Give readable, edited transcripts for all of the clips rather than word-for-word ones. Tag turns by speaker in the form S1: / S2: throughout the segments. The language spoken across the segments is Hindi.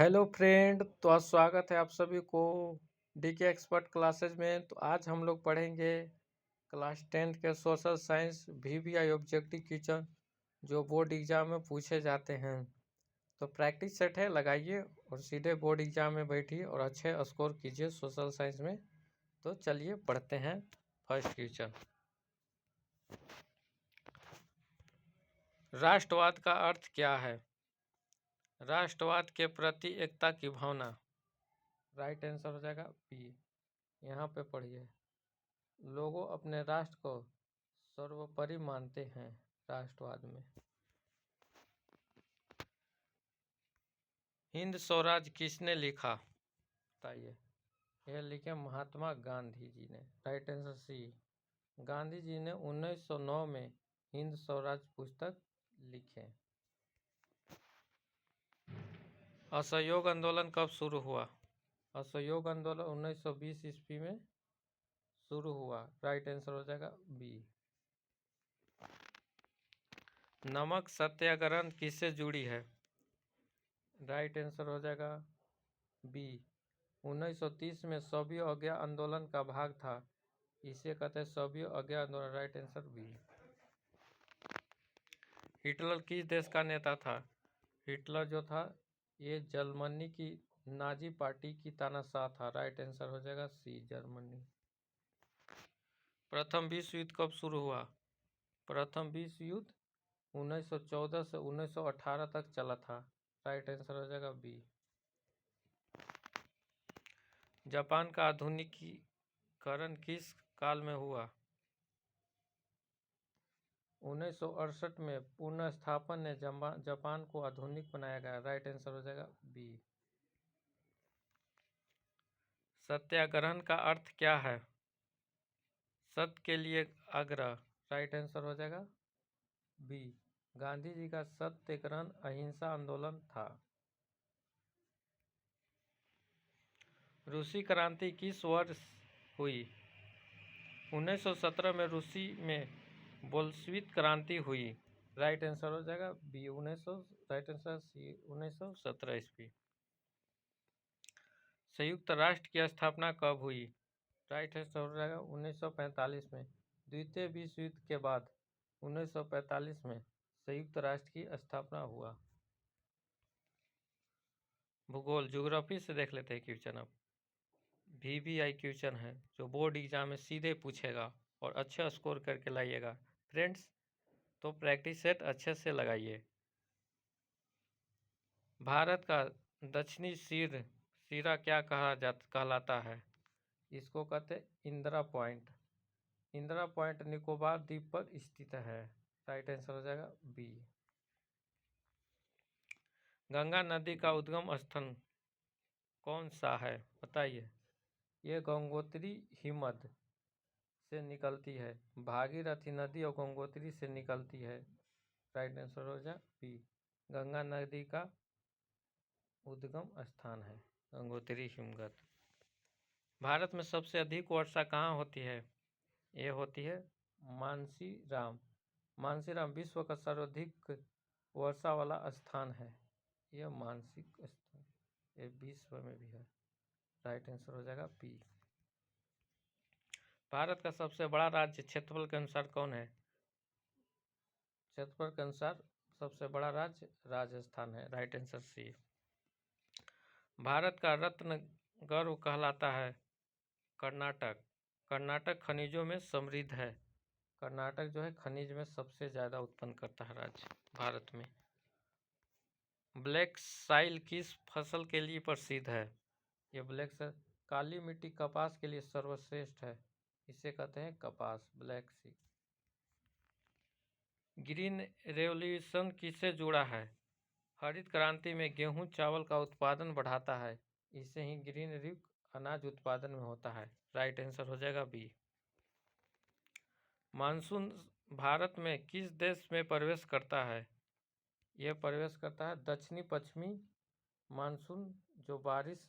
S1: हेलो फ्रेंड, तो आज स्वागत है आप सभी को डीके एक्सपर्ट क्लासेज में। तो आज हम लोग पढ़ेंगे क्लास 10th के social science VVI objective question जो बोर्ड एग्जाम में पूछे जाते हैं। तो प्रैक्टिस सेट है, लगाइए और सीधे बोर्ड एग्जाम में बैठिए और अच्छे स्कोर कीजिए सोशल साइंस में। तो चलिए पढ़ते हैं फर्स्ट क्वेश्चन। राष्ट्रवाद का अर्थ क्या है? राष्ट्रवाद के प्रति एकता की भावना। राइट आंसर हो जाएगा बी। यहाँ पे पढ़िए, लोगों अपने राष्ट्र को सर्वोपरि मानते हैं राष्ट्रवाद में। हिंद स्वराज किसने लिखा? बताइए। यह लिखे महात्मा गांधी जी ने। Right answer C. Gandhi ji ने 1909 में हिंद स्वराज पुस्तक लिखे। असहयोग आंदोलन कब शुरू हुआ? असहयोग आंदोलन 1920 ईस्वी में शुरू हुआ। राइट आंसर हो जाएगा बी। नमक सत्याग्रह किससे जुड़ी है? राइट आंसर हो जाएगा बी। 1930 में सभी अज्ञा आंदोलन का भाग था, इसे कहते हैं सभी अज्ञा आंदोलन। Right answer B. हिटलर किस देश का नेता था? हिटलर जो था ये जर्मनी की नाजी पार्टी की तानाशाह था। राइट आंसर हो जाएगा सी, जर्मनी। प्रथम विश्व युद्ध कब शुरू हुआ? प्रथम विश्व युद्ध 1914 से 1918 तक चला था। राइट आंसर हो जाएगा बी। जापान का आधुनिकीकरण किस काल में हुआ? 1968 में पुनर्स्थापन ने जापान को आधुनिक बनाया गया। राइट आंसर हो जाएगा बी। सत्याग्रह का अर्थ क्या है? सत्य के लिए आग्रह। राइट आंसर हो जाएगा बी। गांधी जी का सत्याग्रह अहिंसा आंदोलन था। रूसी क्रांति किस वर्ष हुई? 1917 में रूसी में बोल्शेविक क्रांति हुई। राइट आंसर हो जाएगा बी। राइट आंसर सी, 1917 ईस्वी। संयुक्त राष्ट्र की स्थापना कब हुई? राइट आंसर हो जाएगा 1945 में। द्वितीय विश्व युद्ध के बाद 1945 में संयुक्त राष्ट्र की स्थापना हुआ। भूगोल ज्योग्राफी से देख लेते हैं क्वेश्चन। अब वीवीआई क्वेश्चन है जो बोर्ड एग्जाम में सीधे पूछेगा और अच्छा स्कोर करके लाइएगा फ्रेंड्स। तो प्रैक्टिस सेट अच्छे से लगाइए। भारत का दक्षिणी सिरा क्या कहलाता है? इसको कहते हैं इंदिरा पॉइंट। इंदिरा पॉइंट निकोबार द्वीप पर स्थित है। राइट आंसर हो जाएगा बी। गंगा नदी का उद्गम स्थल कौन सा है? बताइए। ये गंगोत्री हिमद से निकलती है। भागीरथी नदी और गंगोत्री से निकलती है। राइट आंसर हो जाए बी। गंगा नदी का उद्गम स्थान है गंगोत्री हिमगत। भारत में सबसे अधिक वर्षा कहाँ होती है? ये होती है मानसीराम। मानसीराम विश्व का सर्वाधिक वर्षा वाला स्थान है। यह मानसिक स्थान, ये विश्व में भी है। राइट आंसर हो जाएगा बी। भारत का सबसे बड़ा राज्य क्षेत्रफल के अनुसार कौन है? क्षेत्रफल के अनुसार सबसे बड़ा राज्य राजस्थान है। राइट आंसर सी। भारत का रत्न गर्व कहलाता है कर्नाटक। कर्नाटक खनिजों में समृद्ध है। कर्नाटक जो है खनिज में सबसे ज़्यादा उत्पन्न करता है राज्य भारत में। ब्लैक साइल किस फसल के लिए प्रसिद्ध है? ये ब्लैक साइल काली मिट्टी कपास के लिए सर्वश्रेष्ठ है, इसे कहते हैं कपास, ब्लैक सी। ग्रीन रेवोल्यूशन किससे जुड़ा है? हरित क्रांति में गेहूं चावल का उत्पादन बढ़ाता है, इससे ही ग्रीन रिक अनाज उत्पादन में होता है। राइट आंसर हो जाएगा बी। मानसून भारत में किस देश में प्रवेश करता है? यह प्रवेश करता है दक्षिणी पश्चिमी मानसून जो बारिश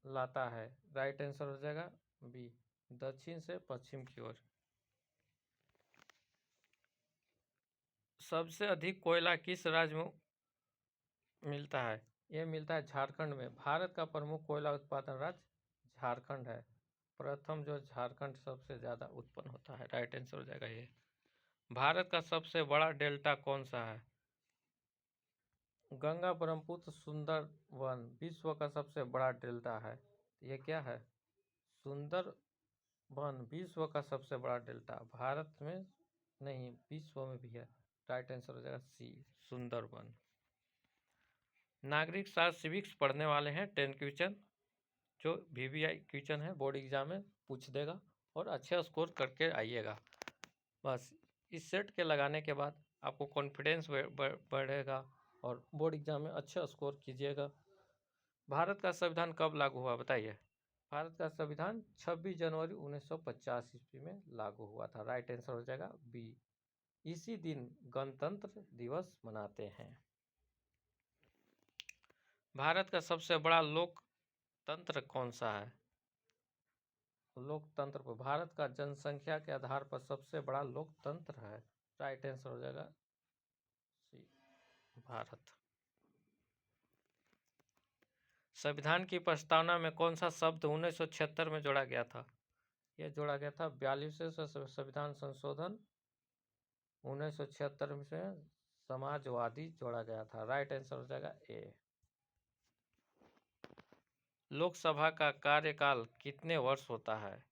S1: लाता है। राइट आंसर हो जाएगा बी, दक्षिण से पश्चिम की ओर। सबसे अधिक कोयला किस राज्य में मिलता है? ये मिलता है झारखंड में। भारत का प्रमुख कोयला उत्पादन राज्य झारखंड है। प्रथम जो झारखंड सबसे ज़्यादा उत्पन्न होता है, राइट आंसर हो जाएगा ये। भारत का सबसे बड़ा डेल्टा कौन सा है? गंगा ब्रह्मपुत्र सुंदरवन विश्व का सबसे बड़ा डेल्टा है। ये क्या है? सुंदरवन विश्व का सबसे बड़ा डेल्टा, भारत में नहीं विश्व में भी है। राइट आंसर हो जाएगा सी, सुंदरवन। नागरिक शास्त्र सिविक्स पढ़ने वाले हैं 10 क्वेश्चन, जो VVI क्वेश्चन है, बोर्ड एग्जाम में पूछ देगा और अच्छा स्कोर करके आइएगा। बस इस सेट के लगाने के बाद आपको कॉन्फिडेंस बढ़ेगा और बोर्ड एग्जाम में अच्छा स्कोर कीजिएगा। भारत का संविधान कब लागू हुआ बताइए? भारत का संविधान 26 जनवरी 1950 ईस्वी में लागू हुआ था। राइट आंसर हो जाएगा बी। इसी दिन गणतंत्र दिवस मनाते हैं। भारत का सबसे बड़ा लोकतंत्र कौन सा है? लोकतंत्र पर भारत का जनसंख्या के आधार पर सबसे बड़ा लोकतंत्र है। राइट आंसर हो जाएगा सी, भारत। संविधान की प्रस्तावना में कौन सा शब्द 1976 में जोड़ा गया था? यह जोड़ा गया था 42वें संविधान संशोधन 1976 में समाजवादी जोड़ा गया था। राइट आंसर हो जाएगा ए। लोकसभा का कार्यकाल कितने वर्ष होता है?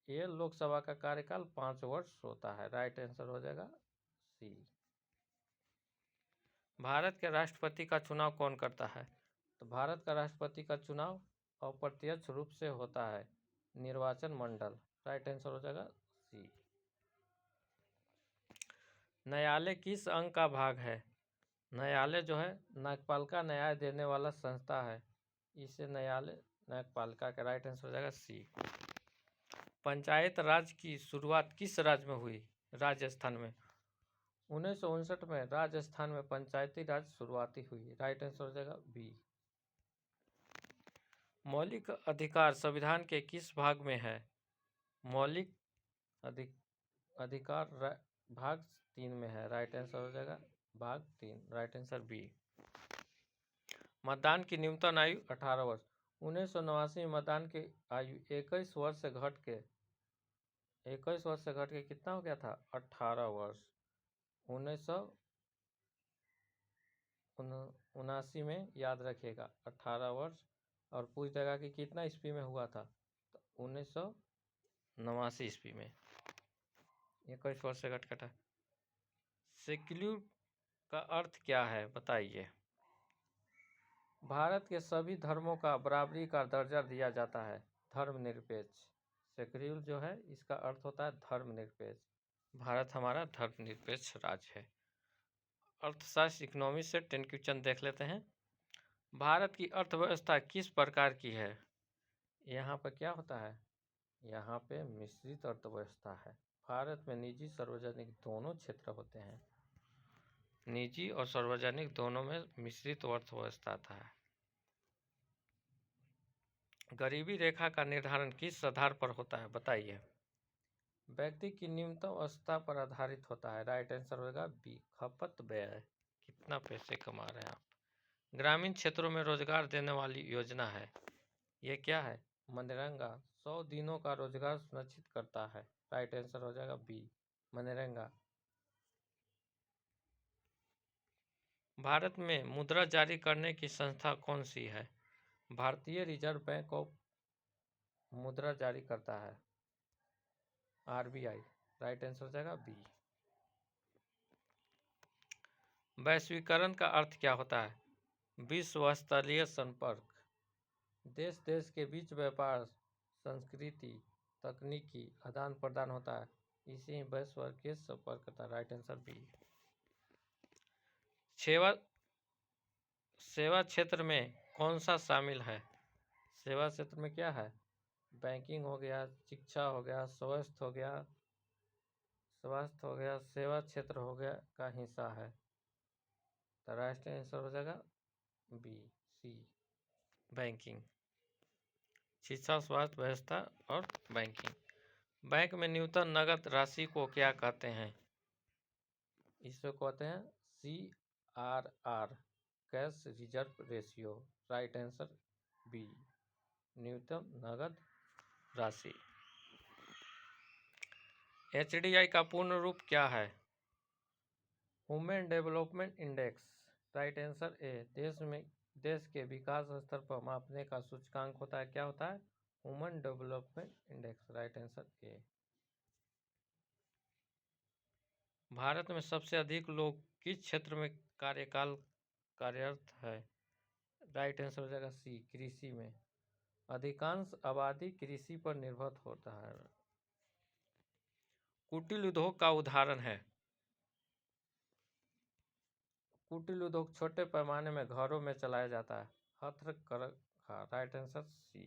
S1: ये लोकसभा का कार्यकाल 5 वर्ष होता है। राइट आंसर हो जाएगा सी। भारत के राष्ट्रपति का चुनाव कौन करता है? तो भारत का राष्ट्रपति का चुनाव अप्रत्यक्ष रूप से होता है, निर्वाचन मंडल। राइट आंसर हो जाएगा सी। न्यायालय किस अंग का भाग है? न्यायालय जो है न्यायपालिका न्याय देने वाला संस्था है, इसे न्यायालय न्यायपालिका का। राइट आंसर हो जाएगा सी। पंचायत राज की शुरुआत किस राज्य में हुई? राजस्थान में। 1959 में राजस्थान में पंचायती राज शुरुआती हुई। राइट आंसर हो जाएगा बी। मौलिक अधिकार संविधान के किस भाग में है? मौलिक अधिकार भाग 3 में है। राइट आंसर हो जाएगा भाग 3। Right answer B. मतदान की न्यूनतम आयु 18 वर्ष। 1989 में मतदान की आयु 21 वर्ष से घट के कितना हो गया था? 18 वर्ष। 1979 में याद रखिएगा 18 वर्ष, और पूछ देगा कि कितना ईस्वी में हुआ था, तो 1989 ईस्वी में 21 वर्ष से घट कटा। सेक्युलर का अर्थ क्या है बताइए? भारत के सभी धर्मों का बराबरी का दर्जा दिया जाता है, धर्मनिरपेक्ष। सेक्युलर जो है इसका अर्थ होता है धर्मनिरपेक्ष। भारत हमारा धर्मनिरपेक्ष राज्य है। अर्थशास्त्र इकोनॉमी से 10 क्वेश्चन देख लेते हैं। भारत की अर्थव्यवस्था किस प्रकार की है? यहाँ पर क्या होता है? यहाँ पे मिश्रित अर्थव्यवस्था है। भारत में निजी सार्वजनिक दोनों क्षेत्र होते हैं। निजी और सार्वजनिक दोनों में मिश्रित अर्थव्यवस्था आता है। गरीबी रेखा का निर्धारण किस आधार पर होता है बताइए? व्यक्ति की न्यूनतम अवस्था पर आधारित होता है। राइट आंसर होगा बी, खपत व्यय। कितना पैसे कमा रहे हैं आप। ग्रामीण क्षेत्रों में रोजगार देने वाली योजना है, ये क्या है? मनरेगा 100 दिनों का रोजगार सुनिश्चित करता है। राइट आंसर हो जाएगा बी, मनरेगा। भारत में मुद्रा जारी करने की संस्था कौन सी है? भारतीय रिजर्व बैंक ऑफ मुद्रा जारी करता है, RBI। राइट आंसर हो जाएगा बी। वैश्वीकरण का अर्थ क्या होता है? विश्व स्तरीय संपर्क। देश देश के बीच व्यापार, संस्कृति, तकनीकी आदान प्रदान होता है, इसी वैश्व के संपर्क करता है। Right answer B. सेवा क्षेत्र में कौन सा शामिल है? सेवा क्षेत्र में क्या है? बैंकिंग हो गया, शिक्षा हो गया, स्वास्थ्य हो गया, सेवा क्षेत्र हो गया का हिस्सा है। तो राष्ट्रीय आंसर हो जाएगा बी, सी, बैंकिंग। शिक्षा, स्वास्थ्य, व्यवस्था और बैंकिंग। बैंक में न्यूनतम नगद राशि को क्या कहते हैं? इसको कहते हैं CRR, cash reserve ratio, right answer B, न्यूनतम नगद राशि। HDI का पूर्ण रूप क्या है? Human development index, right answer A, देश के विकास स्तर पर मापने का सूचकांक होता है। क्या होता है? Human development index, right answer ए। भारत में सबसे अधिक लोग किस क्षेत्र में कार्यरत है? राइट आंसर हो जाएगा सी, कृषि में। अधिकांश आबादी कृषि पर निर्भर होता है। कुटीर उद्योग का उदाहरण है। कुटीर उद्योग छोटे पैमाने में घरों में चलाया जाता है। हस्तकरघा, राइट आंसर सी,